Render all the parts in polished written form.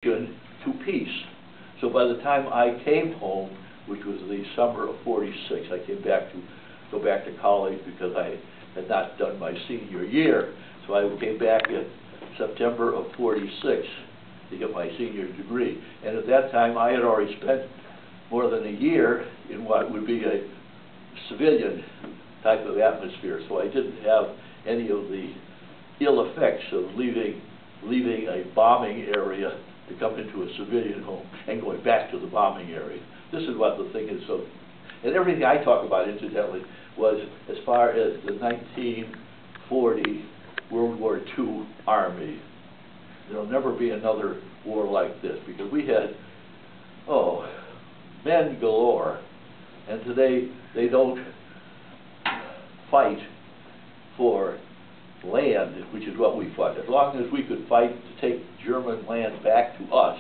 to peace. So by the time I came home, which was the summer of '46, I came back to go back to college because I had not done my senior year. So I came back in September of '46 to get my senior degree. And at that time, I had already spent more than a year in what would be a civilian type of atmosphere. So I didn't have any of the ill effects of leaving a bombing area to come into a civilian home and going back to the bombing area. This is what the thing is. So, and everything I talk about, incidentally, was as far as the 1940 World War II Army. There'll never be another war like this, because we had, men galore, and today they don't fight for land, which is what we fought. As long as we could fight to take German land back to us,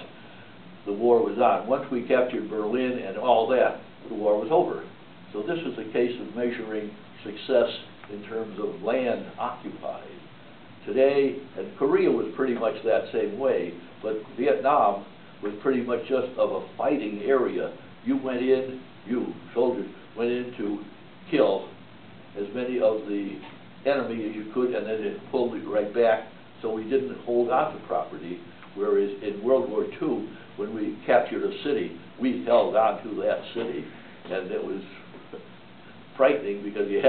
the war was on. Once we captured Berlin and all that, the war was over. So this is a case of measuring success in terms of land occupied. Today, and Korea was pretty much that same way, but Vietnam was pretty much just of a fighting area. You went in, you soldiers went in to kill as many of the enemy as you could, and then it pulled it right back, so we didn't hold on to property. Whereas in World War II, when we captured a city, we held on to that city, and it was frightening because you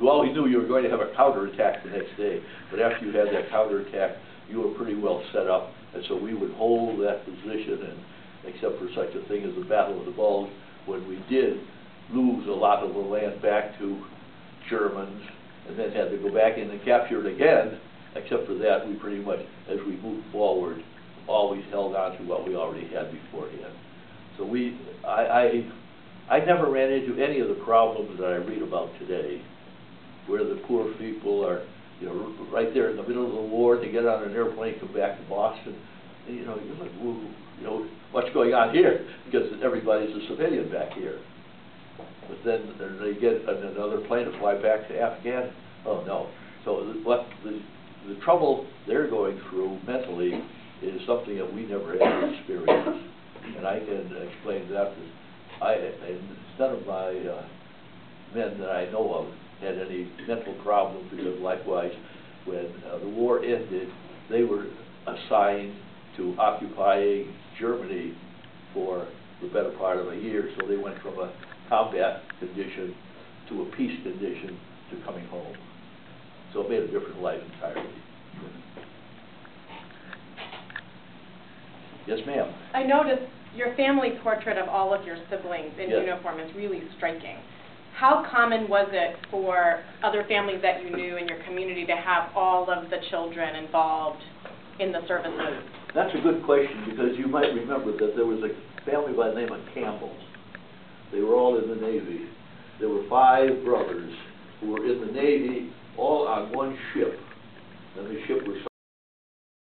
always knew you were going to have a counterattack the next day. But after you had that counterattack, you were pretty well set up, and so we would hold that position, and except for such a thing as the Battle of the Bulge, when we did lose a lot of the land back to Germans, and then had to go back in and capture it again. Except for that, we pretty much, as we moved forward, always held on to what we already had beforehand. So I never ran into any of the problems that I read about today, where the poor people are, right there in the middle of the war, to get on an airplane, come back to Boston. And, you're like, whoa, what's going on here? Because everybody's a civilian back here. But then they get another plane to fly back to Afghan. Oh no! So what the trouble they're going through mentally is something that we never had to experience, and I can explain that. And none of my men that I know of had any mental problems, because likewise, when the war ended, they were assigned to occupying Germany for the better part of a year. So they went from a combat condition to a peace condition to coming home. So it made a different life entirely. Yes, ma'am. I noticed your family portrait of all of your siblings in Yes. uniform is really striking. How common was it for other families that you knew in your community to have all of the children involved in the services? That's a good question, because you might remember that there was a family by the name of Campbell. They were all in the Navy. There were 5 brothers who were in the Navy, all on one ship. And the ship was